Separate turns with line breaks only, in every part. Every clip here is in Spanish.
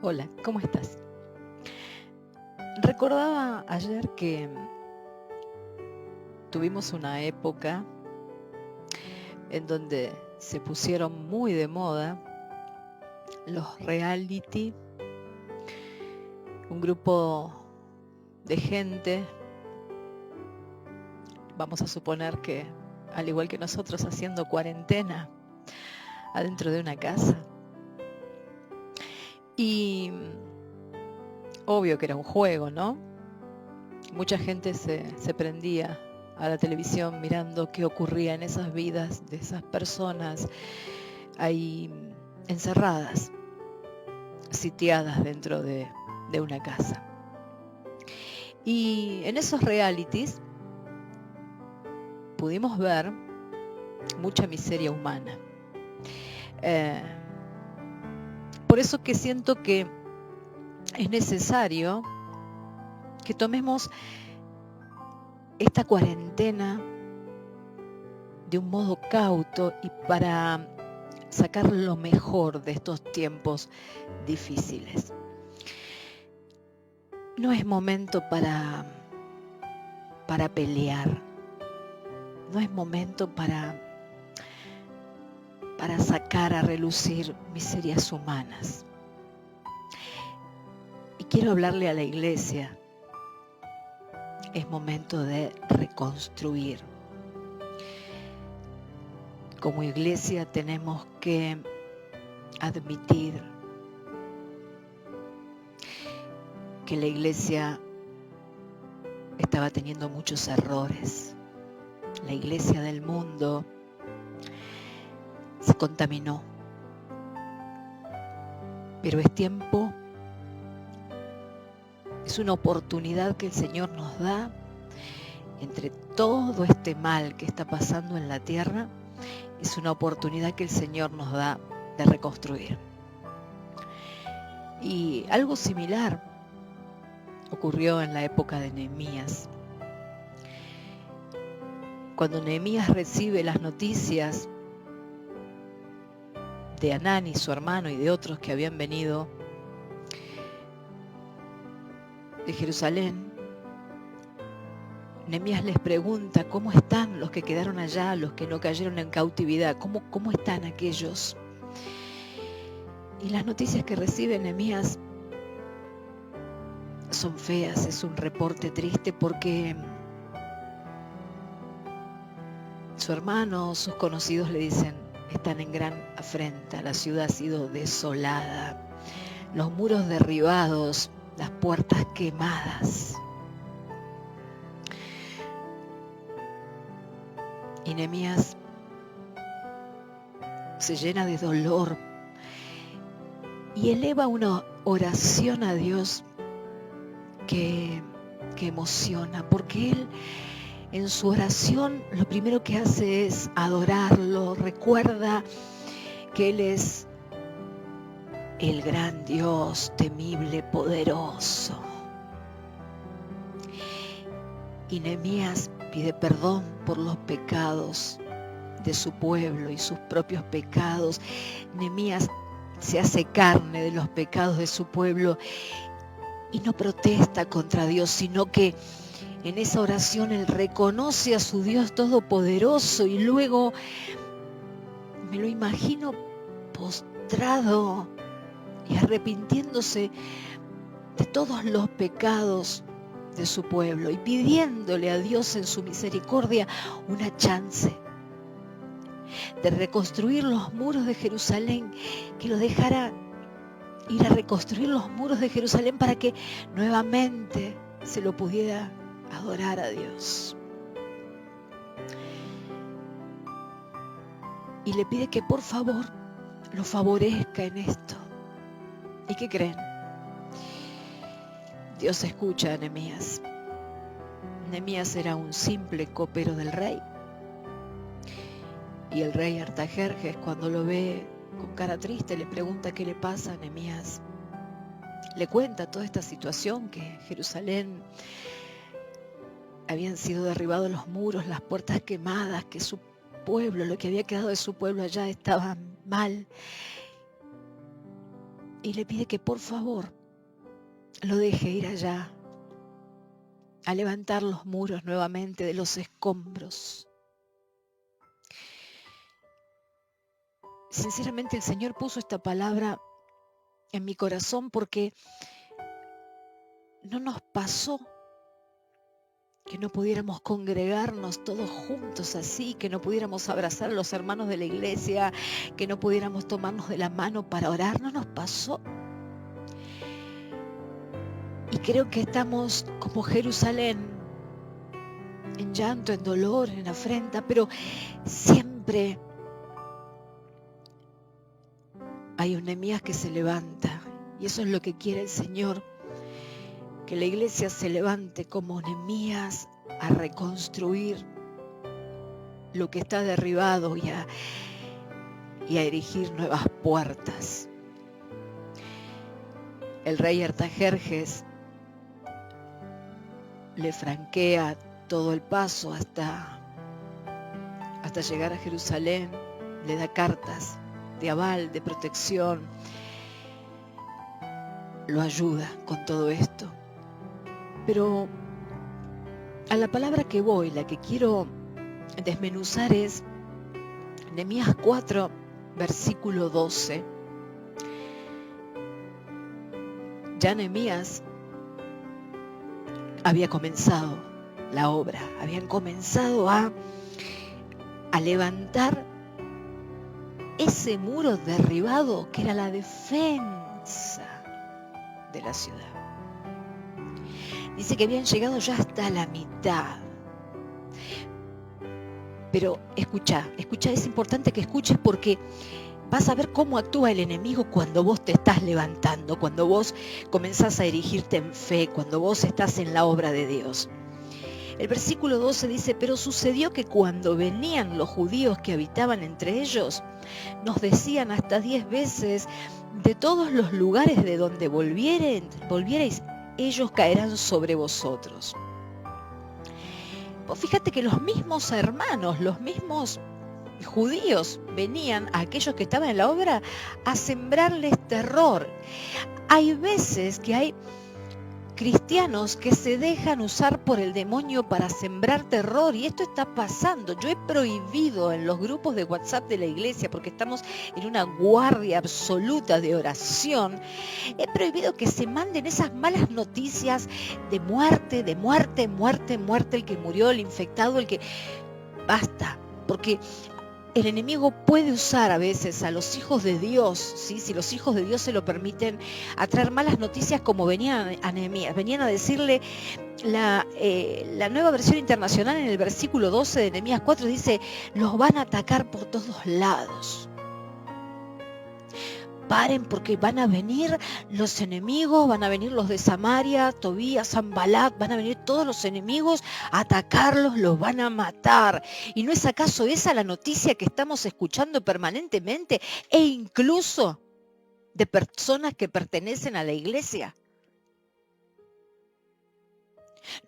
Hola, ¿cómo estás? Recordaba ayer que tuvimos una época en donde se pusieron muy de moda los reality, un grupo de gente, vamos a suponer que al igual que nosotros haciendo cuarentena adentro de una casa. Y obvio que era un juego, ¿no? Mucha gente se prendía a la televisión mirando qué ocurría en esas vidas de esas personas ahí encerradas, sitiadas dentro de una casa. Y en esos realities pudimos ver mucha miseria humana. Por eso que siento que es necesario que tomemos esta cuarentena de un modo cauto y para sacar lo mejor de estos tiempos difíciles. No es momento para pelear, no es momento para sacar a relucir miserias humanas. Y quiero hablarle a la iglesia, es momento de reconstruir. Como iglesia tenemos que admitir que la iglesia estaba teniendo muchos errores. La iglesia del mundo se contaminó. Pero es tiempo, es una oportunidad que el Señor nos da entre todo este mal que está pasando en la tierra. Es una oportunidad que el Señor nos da de reconstruir. Y algo similar ocurrió en la época de Nehemías. Cuando Nehemías recibe las noticias de Anani, su hermano, y de otros que habían venido de Jerusalén, Nehemías les pregunta cómo están los que quedaron allá, los que no cayeron en cautividad, cómo están aquellos. Y las noticias que recibe Nehemías son feas, es un reporte triste porque su hermano, sus conocidos le dicen, están en gran afrenta, la ciudad ha sido desolada, los muros derribados, las puertas quemadas. Y Nehemías se llena de dolor y eleva una oración a Dios que emociona, porque él en su oración lo primero que hace es adorarlo, recuerda que Él es el gran Dios, temible, poderoso. Y Nehemías pide perdón por los pecados de su pueblo y sus propios pecados. Nehemías se hace carne de los pecados de su pueblo y no protesta contra Dios, sino que en esa oración él reconoce a su Dios todopoderoso y luego me lo imagino postrado y arrepintiéndose de todos los pecados de su pueblo y pidiéndole a Dios en su misericordia una chance de reconstruir los muros de Jerusalén, que lo dejara ir a reconstruir los muros de Jerusalén para que nuevamente se lo pudiera adorar a Dios. Y le pide que por favor lo favorezca en esto. ¿Y qué creen? Dios escucha a Nehemías. Nehemías era un simple copero del rey. Y el rey Artajerjes, cuando lo ve con cara triste, le pregunta qué le pasa a Nehemías. Le cuenta toda esta situación, que en Jerusalén habían sido derribados los muros, las puertas quemadas, que su pueblo, lo que había quedado de su pueblo allá estaba mal. y le pide que por favor lo deje ir allá, a levantar los muros nuevamente de los escombros. Sinceramente el Señor puso esta palabra en mi corazón porque no nos pasó que no pudiéramos congregarnos todos juntos así, que no pudiéramos abrazar a los hermanos de la iglesia, que no pudiéramos tomarnos de la mano para orar. No nos pasó. Y creo que estamos como Jerusalén, en llanto, en dolor, en afrenta, pero siempre hay un Nehemías que se levanta, y eso es lo que quiere el Señor, que la iglesia se levante como Nehemías a reconstruir lo que está derribado y a erigir nuevas puertas. El rey Artajerjes le franquea todo el paso hasta llegar a Jerusalén, le da cartas de aval, de protección, lo ayuda con todo esto. Pero a la palabra que voy, la que quiero desmenuzar es Nehemías 4, versículo 12. Ya Nehemías había comenzado la obra, habían comenzado a levantar ese muro derribado que era la defensa de la ciudad. Dice que habían llegado ya hasta la mitad. Pero escucha, es importante que escuches porque vas a ver cómo actúa el enemigo cuando vos te estás levantando, cuando vos comenzás a erigirte en fe, cuando vos estás en la obra de Dios. El versículo 12 dice: pero sucedió que cuando venían los judíos que habitaban entre ellos, nos decían hasta 10 veces: de todos los lugares de donde volvierais, ellos caerán sobre vosotros. Pues fíjate que los mismos hermanos, los mismos judíos venían a aquellos que estaban en la obra a sembrarles terror. Hay veces que hay cristianos que se dejan usar por el demonio para sembrar terror, y esto está pasando. Yo he prohibido en los grupos de WhatsApp de la iglesia, porque estamos en una guardia absoluta de oración, he prohibido que se manden esas malas noticias de muerte, el que murió, el infectado, el que... Basta, porque el enemigo puede usar a veces a los hijos de Dios, ¿sí? Si los hijos de Dios se lo permiten, a traer malas noticias, como venían a Nehemías. Venían a decirle, la Nueva Versión Internacional en el versículo 12 de Nehemías 4 dice: los van a atacar por todos lados. Paren, porque van a venir los enemigos, van a venir los de Samaria, Tobías, Sanbalat, van a venir todos los enemigos a atacarlos, los van a matar. ¿Y no es acaso esa la noticia que estamos escuchando permanentemente, e incluso de personas que pertenecen a la iglesia?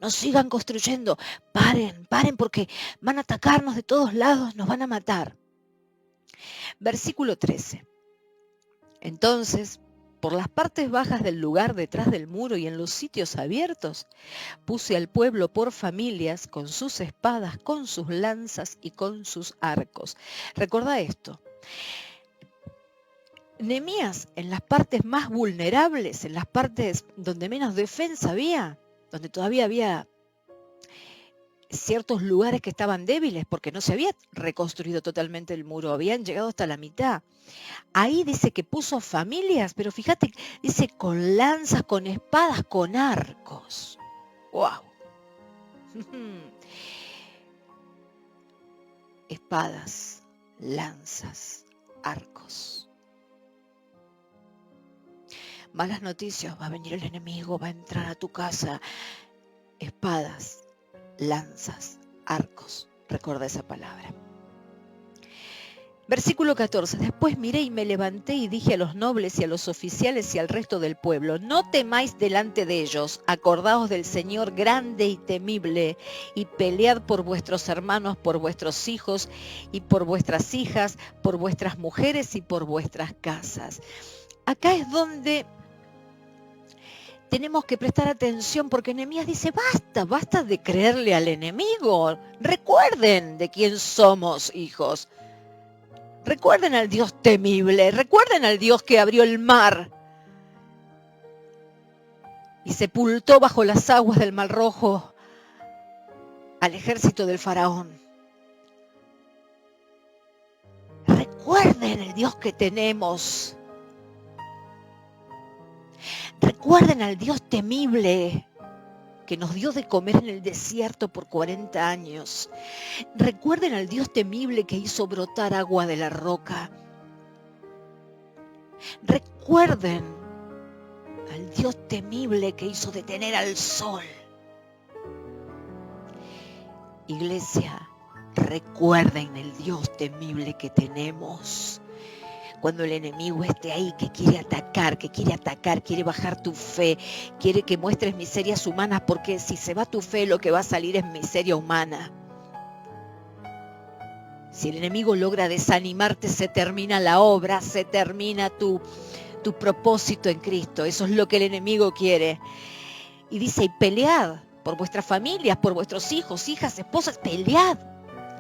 No sigan construyendo, paren, porque van a atacarnos de todos lados, nos van a matar. Versículo 13. Entonces, por las partes bajas del lugar detrás del muro y en los sitios abiertos, puse al pueblo por familias, con sus espadas, con sus lanzas y con sus arcos. Recordá esto. Nehemías, en las partes más vulnerables, en las partes donde menos defensa había, donde todavía había ciertos lugares que estaban débiles, porque no se había reconstruido totalmente el muro, habían llegado hasta la mitad. Ahí dice que puso familias, pero fíjate, dice con lanzas, con espadas, con arcos. ¡Wow! Espadas, lanzas, arcos. Malas noticias: va a venir el enemigo, va a entrar a tu casa. Espadas, lanzas, arcos. Recuerda esa palabra. Versículo 14. Después miré y me levanté y dije a los nobles y a los oficiales y al resto del pueblo: no temáis delante de ellos, acordaos del Señor grande y temible, y pelead por vuestros hermanos, por vuestros hijos y por vuestras hijas, por vuestras mujeres y por vuestras casas. acá es donde tenemos que prestar atención, porque Nehemías dice, basta de creerle al enemigo. Recuerden de quién somos hijos. Recuerden al Dios temible, recuerden al Dios que abrió el mar y sepultó bajo las aguas del Mar Rojo al ejército del faraón. Recuerden el Dios que tenemos. Recuerden al Dios temible que nos dio de comer en el desierto por 40 años. Recuerden al Dios temible que hizo brotar agua de la roca. Recuerden al Dios temible que hizo detener al sol. Iglesia, recuerden el Dios temible que tenemos. Cuando el enemigo esté ahí, que quiere atacar, quiere bajar tu fe, quiere que muestres miserias humanas, porque si se va tu fe, lo que va a salir es miseria humana. Si el enemigo logra desanimarte, se termina la obra, se termina tu propósito en Cristo. Eso es lo que el enemigo quiere. Y dice, y pelead por vuestras familias, por vuestros hijos, hijas, esposas, pelead.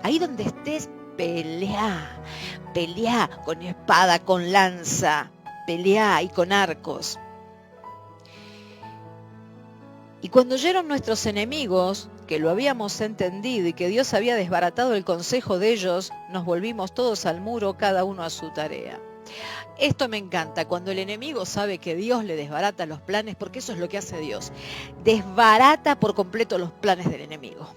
Ahí donde estés, pelea con espada, con lanza, pelea y con arcos. Y cuando oyeron nuestros enemigos que lo habíamos entendido y que Dios había desbaratado el consejo de ellos, nos volvimos todos al muro, cada uno a su tarea. Esto me encanta, cuando el enemigo sabe que Dios le desbarata los planes, porque eso es lo que hace Dios. Desbarata por completo los planes del enemigo.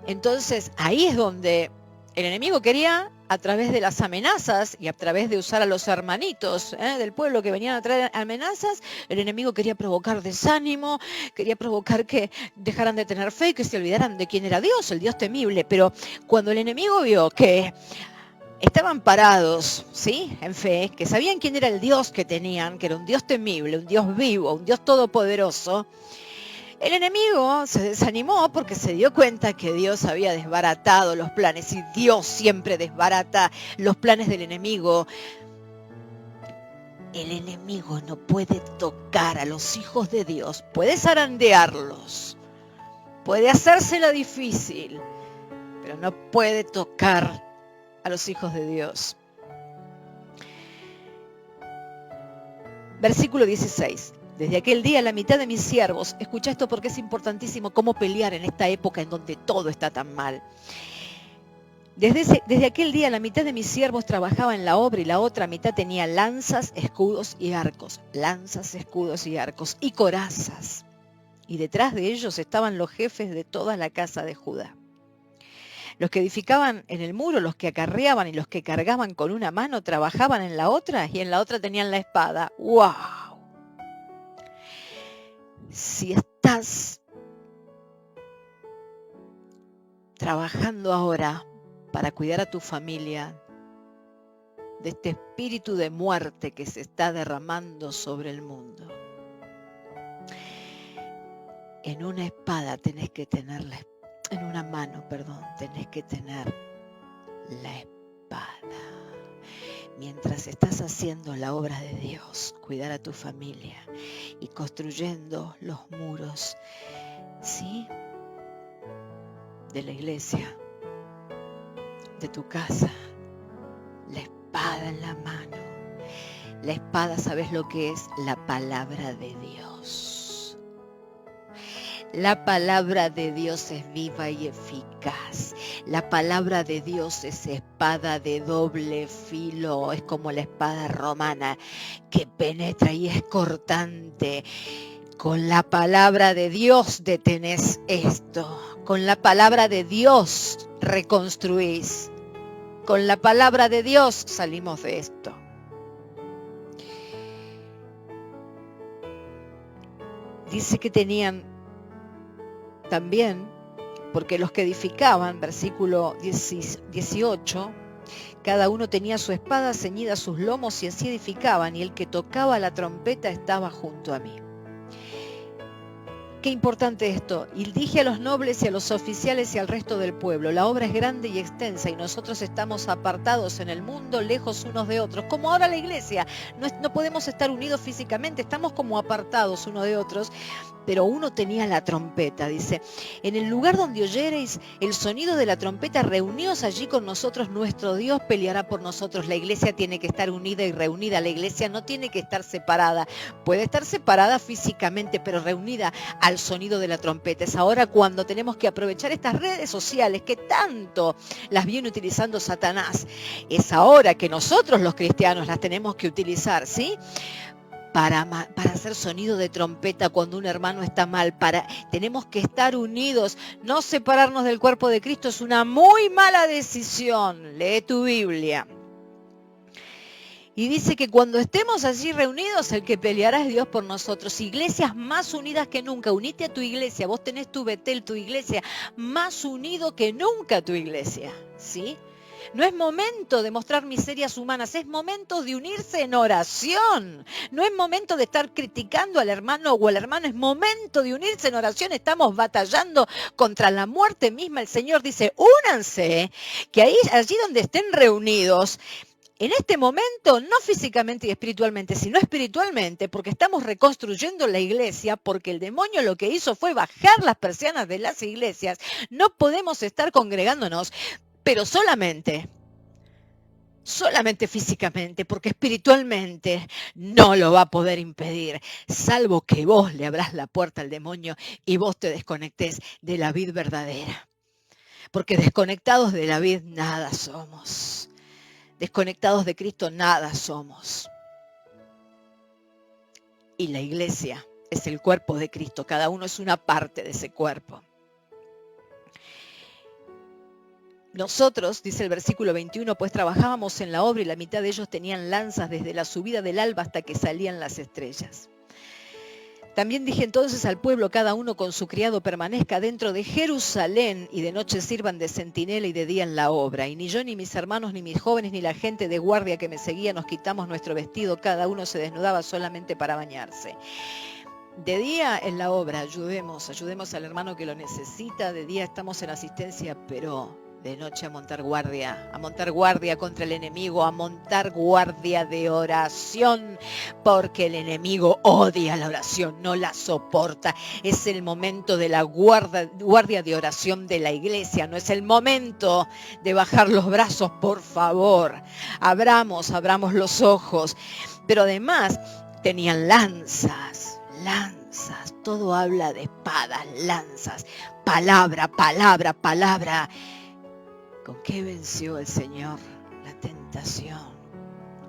Entonces, ahí es donde el enemigo quería, a través de las amenazas y a través de usar a los hermanitos del pueblo que venían a traer amenazas, el enemigo quería provocar desánimo, quería provocar que dejaran de tener fe, que se olvidaran de quién era Dios, el Dios temible. Pero cuando el enemigo vio que estaban parados, ¿sí?, en fe, que sabían quién era el Dios que tenían, que era un Dios temible, un Dios vivo, un Dios todopoderoso, el enemigo se desanimó porque se dio cuenta que Dios había desbaratado los planes, y Dios siempre desbarata los planes del enemigo. El enemigo no puede tocar a los hijos de Dios, puede zarandearlos, puede hacérsela difícil, pero no puede tocar a los hijos de Dios. Versículo 16. Desde aquel día la mitad de mis siervos, escucha esto porque es importantísimo cómo pelear en esta época en donde todo está tan mal. Desde aquel día la mitad de mis siervos trabajaba en la obra y la otra mitad tenía lanzas, escudos y arcos. Lanzas, escudos y arcos y corazas. Y detrás de ellos estaban los jefes de toda la casa de Judá. Los que edificaban en el muro, los que acarreaban y los que cargaban con una mano trabajaban en la otra, y en la otra tenían la espada. ¡Wow! Si estás trabajando ahora para cuidar a tu familia de este espíritu de muerte que se está derramando sobre el mundo, en una espada tenés que tener en una mano, tenés que tener la espada. Mientras estás haciendo la obra de Dios, cuidar a tu familia y construyendo los muros, ¿sí?, de la iglesia, de tu casa, la espada en la mano. La espada, ¿sabes lo que es? La palabra de Dios. La palabra de Dios es viva y eficaz. La palabra de Dios es espada de doble filo. Es como la espada romana que penetra y es cortante. Con la palabra de Dios detenés esto. Con la palabra de Dios reconstruís. Con la palabra de Dios salimos de esto. Dice que tenían también, porque los que edificaban, versículo 18, cada uno tenía su espada ceñida a sus lomos y así edificaban, y el que tocaba la trompeta estaba junto a mí. qué importante esto. Y dije a los nobles y a los oficiales y al resto del pueblo, la obra es grande y extensa y nosotros estamos apartados en el mundo, lejos unos de otros. Como ahora la iglesia, no podemos estar unidos físicamente, estamos como apartados unos de otros. Pero uno tenía la trompeta, dice, en el lugar donde oyereis el sonido de la trompeta, reuníos allí con nosotros, nuestro Dios peleará por nosotros. La iglesia tiene que estar unida y reunida, la iglesia no tiene que estar separada, puede estar separada físicamente, pero reunida al sonido de la trompeta. Es ahora cuando tenemos que aprovechar estas redes sociales que tanto las viene utilizando Satanás, es ahora que nosotros los cristianos las tenemos que utilizar, ¿sí? Para hacer sonido de trompeta cuando un hermano está mal. Tenemos que estar unidos, no separarnos del cuerpo de Cristo. Es una muy mala decisión. Lee tu Biblia. Y dice que cuando estemos allí reunidos, el que peleará es Dios por nosotros. Iglesias más unidas que nunca. Unite a tu iglesia. Vos tenés tu Betel, tu iglesia, más unido que nunca tu iglesia, ¿sí? No es momento de mostrar miserias humanas, es momento de unirse en oración. No es momento de estar criticando al hermano o al hermano, es momento de unirse en oración. Estamos batallando contra la muerte misma. El Señor dice, únanse, que allí donde estén reunidos, en este momento, no físicamente y espiritualmente, sino espiritualmente, porque estamos reconstruyendo la iglesia, porque el demonio lo que hizo fue bajar las persianas de las iglesias. No podemos estar congregándonos, pero solamente físicamente, porque espiritualmente no lo va a poder impedir, salvo que vos le abrás la puerta al demonio y vos te desconectés de la vid verdadera. Porque desconectados de la vid nada somos. Desconectados de Cristo nada somos. Y la iglesia es el cuerpo de Cristo, cada uno es una parte de ese cuerpo. Nosotros, dice el versículo 21, pues trabajábamos en la obra y la mitad de ellos tenían lanzas desde la subida del alba hasta que salían las estrellas. También dije entonces al pueblo, cada uno con su criado permanezca dentro de Jerusalén y de noche sirvan de centinela y de día en la obra. Y ni yo, ni mis hermanos, ni mis jóvenes, ni la gente de guardia que me seguía nos quitamos nuestro vestido, cada uno se desnudaba solamente para bañarse. De día en la obra, ayudemos al hermano que lo necesita, de día estamos en asistencia, pero de noche a montar guardia contra el enemigo, a montar guardia de oración, porque el enemigo odia la oración, no la soporta. Es el momento de la guardia de oración de la iglesia, no es el momento de bajar los brazos, por favor. Abramos Abramos los ojos. Pero además tenían lanzas, todo habla de espadas, lanzas, palabra. ¿Con qué venció el Señor la tentación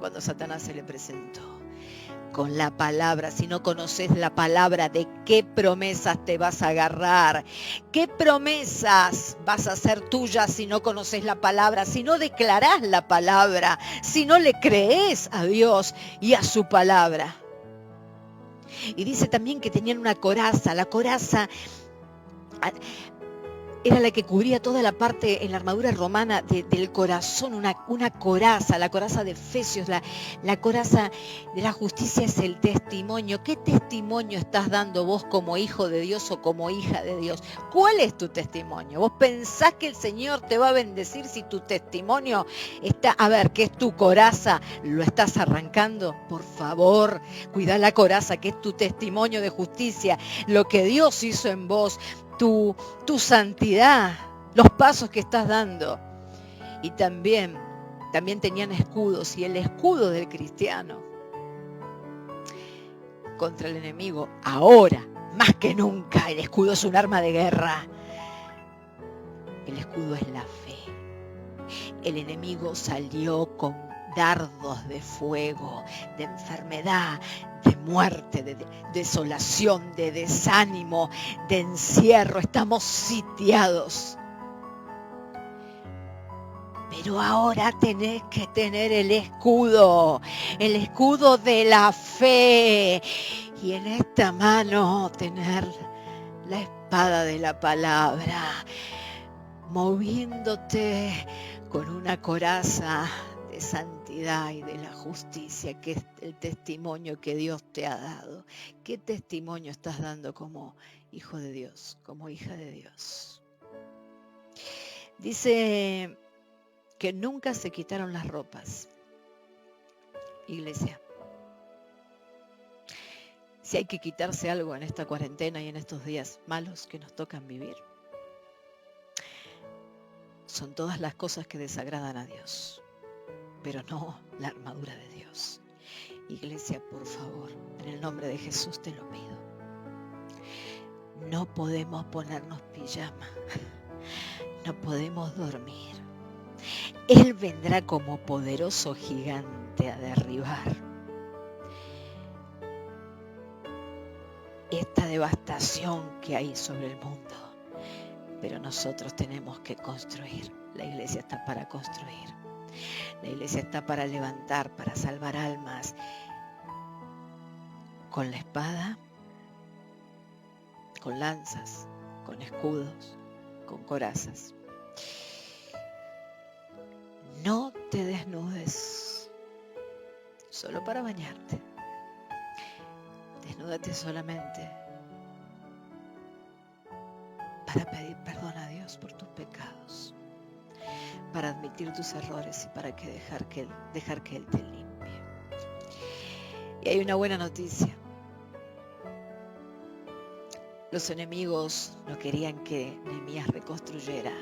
cuando Satanás se le presentó? Con la palabra. Si no conoces la palabra, ¿de qué promesas te vas a agarrar? ¿Qué promesas vas a hacer tuyas si no conoces la palabra? Si no declarás la palabra, si no le crees a Dios y a su palabra. Y dice también que tenían una coraza. La coraza era la que cubría toda la parte en la armadura romana del corazón, una coraza, la coraza de Efesios, la coraza de la justicia es el testimonio. ¿Qué testimonio estás dando vos como hijo de Dios o como hija de Dios? ¿Cuál es tu testimonio? ¿Vos pensás que el Señor te va a bendecir si tu testimonio está, que es tu coraza, lo estás arrancando? Por favor, cuidá la coraza, que es tu testimonio de justicia, lo que Dios hizo en vos, tu santidad, los pasos que estás dando. Y también tenían escudos, y el escudo del cristiano contra el enemigo, ahora, más que nunca, el escudo es un arma de guerra. El escudo es la fe. El enemigo salió con dardos de fuego, de enfermedad, de muerte, de desolación, de desánimo, de encierro. Estamos sitiados. Pero ahora tenés que tener el escudo de la fe. Y en esta mano tener la espada de la palabra, moviéndote con una coraza de santidad. sanidad y de la justicia, que es el testimonio que Dios te ha dado. ¿Qué testimonio estás dando como hijo de Dios, como hija de Dios? Dice que nunca se quitaron las ropas. Iglesia, si hay que quitarse algo en esta cuarentena y en estos días malos que nos tocan vivir, son todas las cosas que desagradan a Dios, pero no la armadura de Dios. Iglesia, por favor, en el nombre de Jesús te lo pido. No podemos ponernos pijama, no podemos dormir. Él vendrá como poderoso gigante a derribar esta devastación que hay sobre el mundo. Pero nosotros tenemos que construir. La iglesia está para construir. La iglesia está para levantar, para salvar almas. Con la espada, con lanzas, con escudos, con corazas. No te desnudes solo para bañarte. Desnúdate solamente para pedir perdón a Dios por tus pecados, para admitir tus errores y para dejar que Él te limpie. Y hay una buena noticia. Los enemigos no querían que Nehemías reconstruyera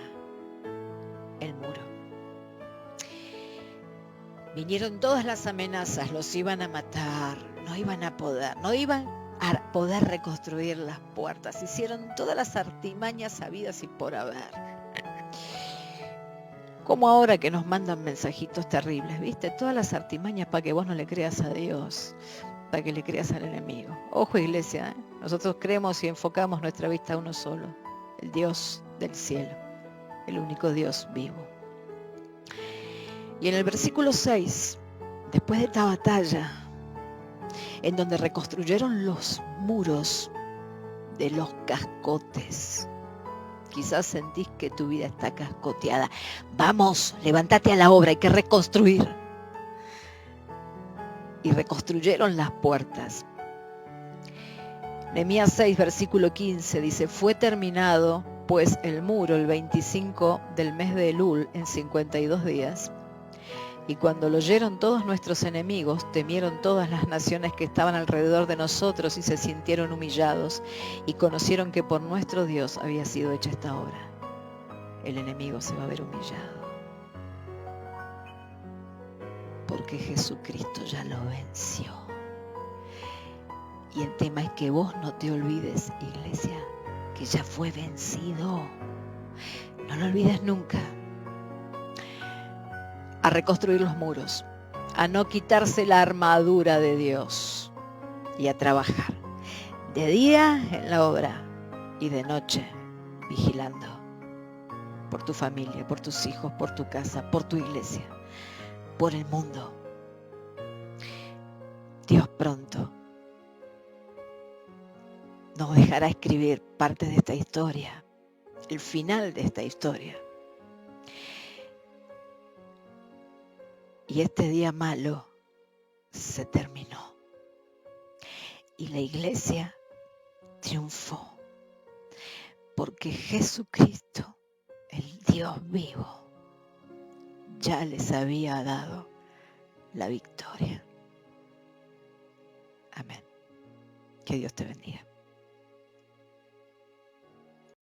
el muro. Vinieron todas las amenazas, los iban a matar, no iban a poder reconstruir las puertas. Hicieron todas las artimañas habidas y por haber. Como ahora que nos mandan mensajitos terribles, ¿viste? Todas las artimañas para que vos no le creas a Dios, para que le creas al enemigo. Ojo, iglesia, ¿eh? Nosotros creemos y enfocamos nuestra vista a uno solo, el Dios del cielo, el único Dios vivo. Y en el versículo 6, después de esta batalla, en donde reconstruyeron los muros de los cascotes, quizás sentís que tu vida está cascoteada. Vamos, levántate a la obra, hay que reconstruir. Y reconstruyeron las puertas. Nehemías 6, versículo 15 dice: fue terminado pues el muro el 25 del mes de Elul en 52 días. Y cuando lo oyeron todos nuestros enemigos, temieron todas las naciones que estaban alrededor de nosotros y se sintieron humillados y conocieron que por nuestro Dios había sido hecha esta obra. El enemigo se va a ver humillado, porque Jesucristo ya lo venció. Y el tema es que vos no te olvides, iglesia, que ya fue vencido. No lo olvides nunca. A reconstruir los muros, a no quitarse la armadura de Dios y a trabajar de día en la obra y de noche vigilando por tu familia, por tus hijos, por tu casa, por tu iglesia, por el mundo. Dios pronto nos dejará escribir parte de esta historia, el final de esta historia. Y este día malo se terminó. Y la iglesia triunfó. Porque Jesucristo, el Dios vivo, ya les había dado la victoria. Amén. Que Dios te bendiga.